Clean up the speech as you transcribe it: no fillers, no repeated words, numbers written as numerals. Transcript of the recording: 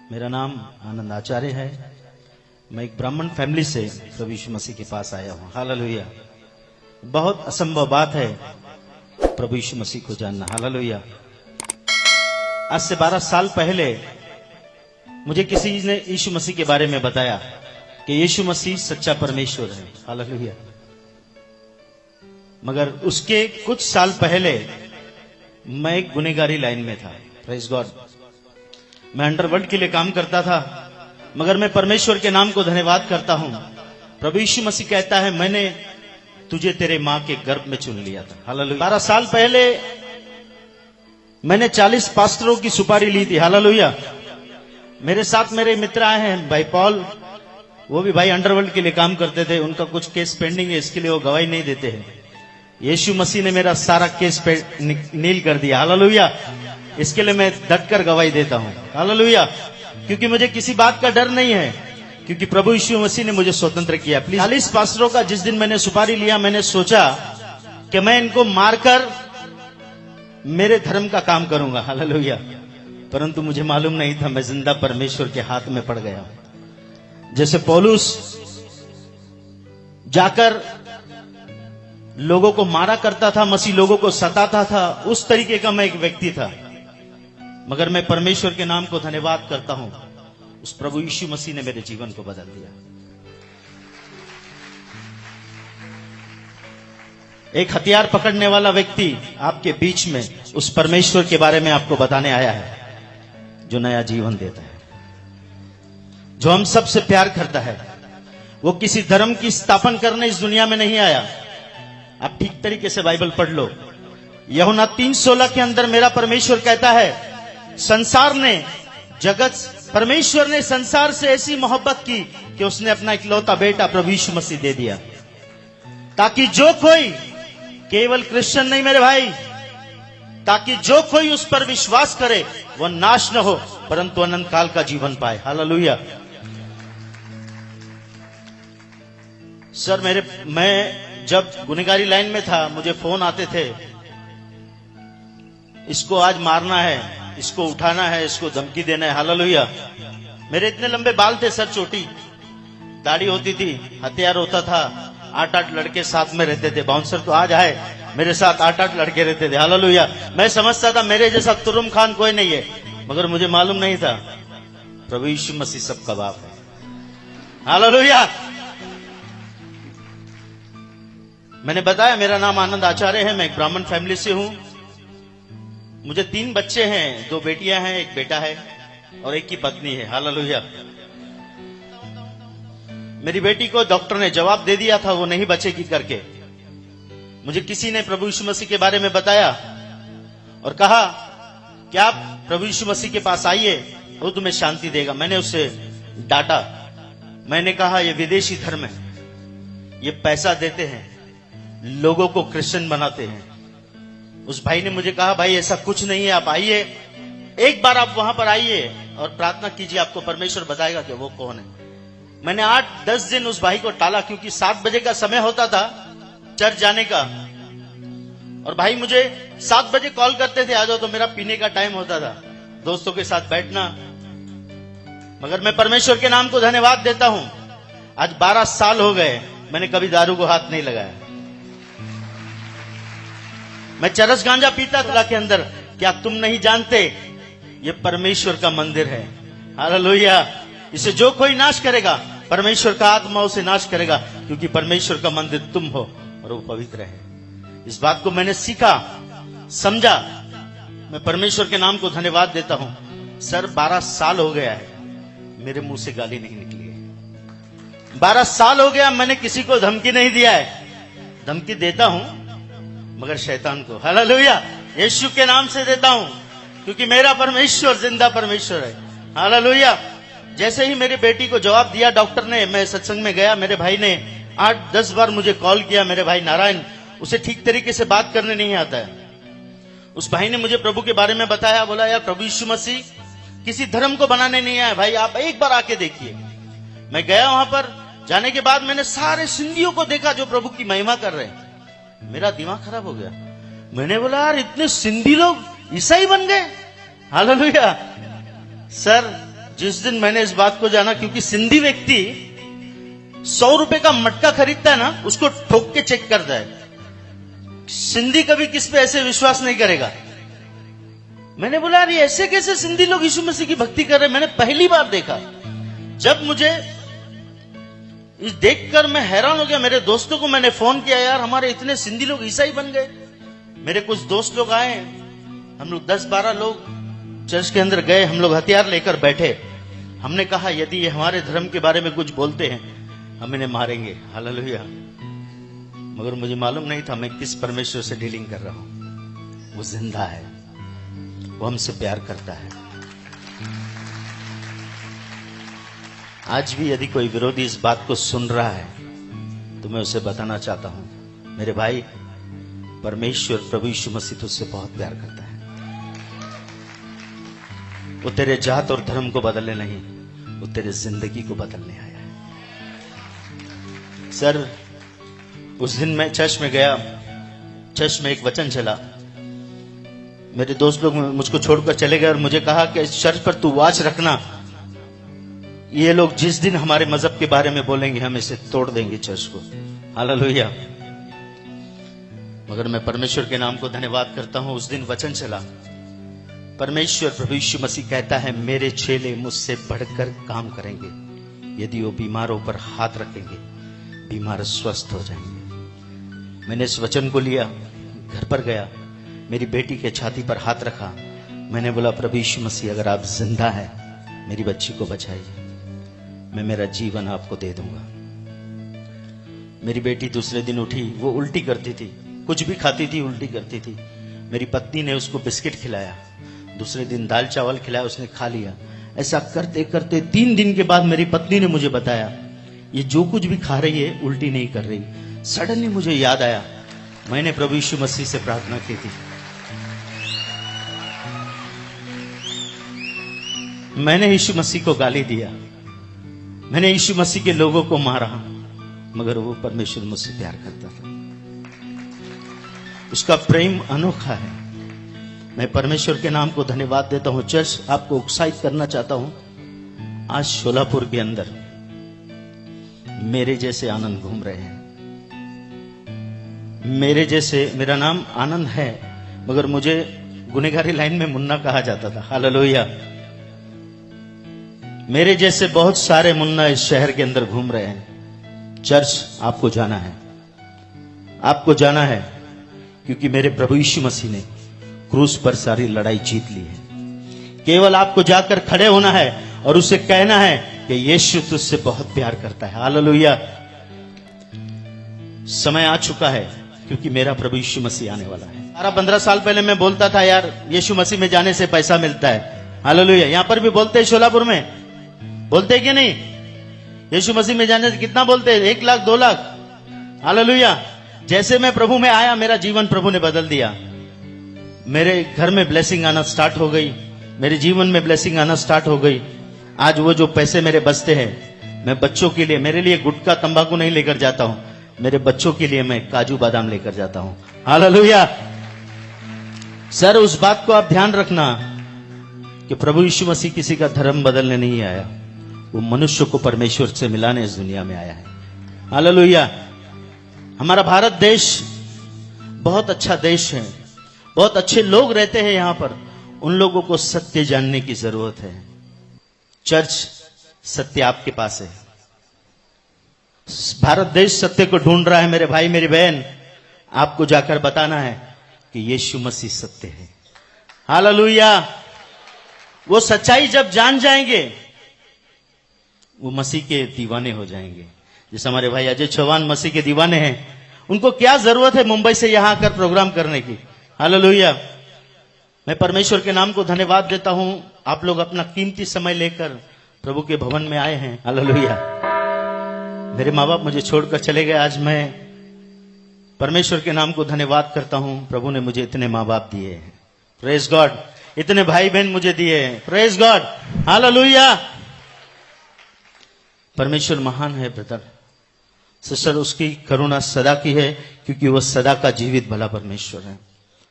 मेरा नाम आनंद आचार्य है। मैं एक ब्राह्मण फैमिली से प्रभु यीशु मसीह के पास आया हूँ। हालेलुया। बहुत असंभव बात है प्रभु यीशु मसीह को जानना। हालेलुया। आज से 12 साल पहले मुझे किसी ने यीशु मसीह के बारे में बताया कि यीशु मसीह सच्चा परमेश्वर है। हालेलुया। मगर उसके कुछ साल पहले मैं एक गुनहगारी लाइन में था। Praise God. मैं अंडरवर्ल्ड के लिए काम करता था, मगर मैं परमेश्वर के नाम को धन्यवाद करता हूं। प्रभु यीशु मसीह कहता है, मैंने तुझे तेरे मां के गर्भ में चुन लिया था। हालेलुया। 12 साल पहले मैंने 40 पास्टरों की सुपारी ली थी। हालेलुया। मेरे साथ मेरे मित्र आए हैं, भाई पॉल, वो भी भाई अंडरवर्ल्ड के लिए काम करते थे। उनका कुछ केस पेंडिंग है, इसके लिए वो गवाही नहीं देते हैं। यीशु मसीह ने मेरा सारा केस पे नील कर दिया। हालेलुया। इसके लिए मैं डट कर गवाही देता हूं। हालेलुया। क्योंकि मुझे किसी बात का डर नहीं है, क्योंकि प्रभु यीशु मसीह ने मुझे स्वतंत्र किया। प्लीज 40 पास्टरों का जिस दिन मैंने सुपारी लिया, मैंने सोचा कि मैं इनको मारकर मेरे धर्म का काम करूंगा। हालेलुया। परंतु मुझे मालूम नहीं था मैं जिंदा परमेश्वर के हाथ में पड़ गया। जैसे पौलुस जाकर लोगों को मारा करता था, मसीह लोगों को सताता था, उस तरीके का मैं एक व्यक्ति था। मगर मैं परमेश्वर के नाम को धन्यवाद करता हूं, उस प्रभु यीशु मसीह ने मेरे जीवन को बदल दिया। एक हथियार पकड़ने वाला व्यक्ति आपके बीच में उस परमेश्वर के बारे में आपको बताने आया है, जो नया जीवन देता है, जो हम सबसे प्यार करता है। वो किसी धर्म की स्थापना करने इस दुनिया में नहीं आया। आप ठीक तरीके से बाइबल पढ़ लो। यूहन्ना 3:16 के अंदर मेरा परमेश्वर कहता है, परमेश्वर ने संसार से ऐसी मोहब्बत की कि उसने अपना इकलौता बेटा प्रभु यीशु मसीह दे दिया, ताकि जो कोई, केवल क्रिश्चियन नहीं मेरे भाई, ताकि जो कोई उस पर विश्वास करे वह नाश न हो परंतु अनंत काल का जीवन पाए। हालेलुया। सर, मैं जब गुनहगारी लाइन में था, मुझे फोन आते थे, इसको आज मारना है, इसको उठाना है, इसको धमकी देना है। हालेलुया। मेरे इतने लंबे बाल थे सर, छोटी दाढ़ी होती थी, हथियार होता था। 8-8 लड़के साथ में रहते थे। बाउंसर तो आज आए, मेरे साथ 8-8 लड़के रहते थे। हालेलुया। मैं समझता था मेरे जैसा तुरुम खान कोई नहीं है, मगर मुझे मालूम नहीं था प्रभु यीशु मसीह सबका बाप है। हालेलुया। मैंने बताया मेरा नाम आनंद आचार्य है। मैं एक ब्राह्मण फैमिली से हूं। मुझे 3 बच्चे हैं, 2 बेटियां हैं, 1 बेटा है और 1 की पत्नी है। हालेलुया। मेरी बेटी को डॉक्टर ने जवाब दे दिया था वो नहीं बचेगी करके। मुझे किसी ने प्रभु यीशु मसीह के बारे में बताया और कहा कि आप प्रभु यीशु मसीह के पास आइए, वो तुम्हें शांति देगा। मैंने उससे डांटा। मैंने कहा ये विदेशी धर्म है, ये पैसा देते हैं, लोगों को क्रिश्चियन बनाते हैं। उस भाई ने मुझे कहा, भाई ऐसा कुछ नहीं है, आप आइए, एक बार आप वहां पर आइए और प्रार्थना कीजिए, आपको परमेश्वर बताएगा कि वो कौन है। मैंने 8-10 दिन उस भाई को टाला, क्योंकि 7 बजे का समय होता था चर्च जाने का, और भाई मुझे 7 बजे कॉल करते थे, आ जाओ, तो मेरा पीने का टाइम होता था, दोस्तों के साथ बैठना। मगर मैं परमेश्वर के नाम को धन्यवाद देता हूं, आज 12 साल हो गए, मैंने कभी दारू को हाथ नहीं लगाया। मैं चरस गांजा पीता था के अंदर। क्या तुम नहीं जानते ये परमेश्वर का मंदिर है? हालेलुया। इसे जो कोई नाश करेगा, परमेश्वर का आत्मा उसे नाश करेगा, क्योंकि परमेश्वर का मंदिर तुम हो और वो पवित्र है। इस बात को मैंने सीखा, समझा। मैं परमेश्वर के नाम को धन्यवाद देता हूं। सर, 12 साल हो गया है, मेरे मुंह से गाली नहीं निकली है। 12 साल हो गया, मैंने किसी को धमकी नहीं दिया है। धमकी देता हूं मगर शैतान को। हालेलुया। यीशु के नाम से देता हूं, क्योंकि मेरा परमेश्वर जिंदा परमेश्वर है। हालेलुया। जैसे ही मेरी बेटी को जवाब दिया डॉक्टर ने, मैं सत्संग में गया। मेरे भाई ने 8-10 बार मुझे कॉल किया। मेरे भाई नारायण, उसे ठीक तरीके से बात करने नहीं आता है। उस भाई ने मुझे प्रभु के बारे में बताया। बोला, यार प्रभु यीशु मसीह किसी धर्म को बनाने नहीं आया भाई, आप एक बार आके देखिए। मैं गया वहां पर। जाने के बाद मैंने सारे सिंधियों को देखा जो प्रभु की महिमा कर रहे हैं। मेरा दिमाग खराब हो गया। मैंने बोला, यार इतने सिंधी लोग ईसाई बन गए। हालेलुया। सर, जिस दिन मैंने इस बात को जाना, क्योंकि सिंधी व्यक्ति 100 रुपए का मटका खरीदता है ना, उसको ठोक के चेक करता है। सिंधी कभी किस पे ऐसे विश्वास नहीं करेगा। मैंने बोला यार, ये ऐसे कैसे सिंधी लोग यीशु मसीह की भक्ति कर रहे हैं? मैंने पहली बार देखा। जब मुझे इस देखकर मैं हैरान हो गया। मेरे दोस्तों को मैंने फोन किया, यार हमारे इतने सिंधी लोग ईसाई बन गए। मेरे कुछ दोस्त लोग आए, हम लोग 10-12 लोग चर्च के अंदर गए। हम लोग हथियार लेकर बैठे। हमने कहा यदि ये हमारे धर्म के बारे में कुछ बोलते हैं हम इन्हें मारेंगे। हालेलुया। मगर मुझे मालूम नहीं था मैं किस परमेश्वर से डीलिंग कर रहा हूं। वो जिंदा है, वो हमसे प्यार करता है। आज भी यदि कोई विरोधी इस बात को सुन रहा है तो मैं उसे बताना चाहता हूं, मेरे भाई, परमेश्वर प्रभु यीशु मसीह तुझसे बहुत प्यार करता है। वो तेरे जात और धर्म को बदलने नहीं, वो तेरे जिंदगी को बदलने आया है। सर, उस दिन मैं चर्च में गया, चर्च में एक वचन चला। मेरे दोस्त लोग मुझको छोड़कर चले गए और मुझे कहा कि इस चर्च पर तू वॉच रखना, ये लोग जिस दिन हमारे मजहब के बारे में बोलेंगे हम इसे तोड़ देंगे चर्च को। हालेलुया। मगर मैं परमेश्वर के नाम को धन्यवाद करता हूं। उस दिन वचन चला, परमेश्वर प्रभु यीशु मसीह कहता है मेरे चेले मुझसे बढ़कर काम करेंगे। यदि वो बीमारों पर हाथ रखेंगे बीमार स्वस्थ हो जाएंगे। मैंने इस वचन को लिया, घर पर गया, मेरी बेटी के छाती पर हाथ रखा। मैंने बोला प्रभु यीशु मसीह अगर आप जिंदा है मेरी बच्ची को बचाइए, मैं मेरा जीवन आपको दे दूंगा। मेरी बेटी दूसरे दिन उठी, वो उल्टी करती थी, कुछ भी खाती थी उल्टी करती थी। मेरी पत्नी ने उसको बिस्किट खिलाया, दूसरे दिन दाल चावल खिलाया, उसने खा लिया। ऐसा करते करते 3 दिन के बाद मेरी पत्नी ने मुझे बताया ये जो कुछ भी खा रही है उल्टी नहीं कर रही। सडनली मुझे याद आया मैंने प्रभु यीशु मसीह से प्रार्थना की थी, मैंने यीशु मसीह को गाली दिया, मैंने यीशु मसीह के लोगों को मारा, मगर वो परमेश्वर मुझसे प्यार करता था। उसका प्रेम अनोखा है। मैं परमेश्वर के नाम को धन्यवाद देता हूं। चर्च, आपको उत्साहित करना चाहता हूं, आज शोलापुर के अंदर मेरे जैसे आनंद घूम रहे हैं। मेरे जैसे, मेरा नाम आनंद है मगर मुझे गुनेगारी लाइन में मुन्ना कहा जाता था। हालेलुया। मेरे जैसे बहुत सारे मुन्ना इस शहर के अंदर घूम रहे हैं। चर्च, आपको जाना है, आपको जाना है, क्योंकि मेरे प्रभु यीशु मसीह ने क्रूस पर सारी लड़ाई जीत ली है। केवल आपको जाकर खड़े होना है और उसे कहना है कि यीशु तुझसे बहुत प्यार करता है। हालेलुया। समय आ चुका है क्योंकि मेरा प्रभु यीशु मसीह आने वाला है। 12-15 साल पहले मैं बोलता था यार यीशु मसीह में जाने से पैसा मिलता है। हालेलुया। यहां पर भी बोलते हैं, शोलापुर में बोलते हैं कि नहीं? यीशु मसीह में जाने से कितना बोलते हैं? 1 लाख 2 लाख। हालेलुया। जैसे मैं प्रभु में आया मेरा जीवन प्रभु ने बदल दिया। मेरे घर में ब्लेसिंग आना स्टार्ट हो गई, मेरे जीवन में ब्लेसिंग आना स्टार्ट हो गई। आज वो जो पैसे मेरे बचते हैं मैं बच्चों के लिए, मेरे लिए गुटखा तंबाकू नहीं लेकर जाता हूं, मेरे बच्चों के लिए मैं काजू बादाम लेकर जाता हूं। हालेलुया। सर, उस बात को आप ध्यान रखना कि प्रभु यीशु मसीह किसी का धर्म बदलने नहीं आया, वो मनुष्य को परमेश्वर से मिलाने इस दुनिया में आया है। हालेलुया। हमारा भारत देश बहुत अच्छा देश है, बहुत अच्छे लोग रहते हैं यहां पर। उन लोगों को सत्य जानने की जरूरत है। चर्च, सत्य आपके पास है। भारत देश सत्य को ढूंढ रहा है। मेरे भाई मेरी बहन, आपको जाकर बताना है कि यीशु मसीह सत्य है। हालेलुया। वो सच्चाई जब जान जाएंगे वो मसीह के दीवाने हो जाएंगे। जैसे हमारे भाई अजय चौहान मसीह के दीवाने हैं। उनको क्या जरूरत है मुंबई से यहां आकर प्रोग्राम करने की? हालेलुया। मैं परमेश्वर के नाम को धन्यवाद देता हूं। आप लोग अपना कीमती समय लेकर प्रभु के भवन में आए हैं। हालेलुया। मेरे माँ बाप मुझे छोड़कर चले गए, आज मैं परमेश्वर के नाम को धन्यवाद करता हूं। प्रभु ने मुझे इतने माँ बाप दिए हैं, प्रेज गॉड। इतने भाई बहन मुझे दिए हैं, प्रेज गॉड। हालेलुया। परमेश्वर महान है ब्रदर सिस्टर, उसकी करुणा सदा की है क्योंकि वह सदा का जीवित भला परमेश्वर है।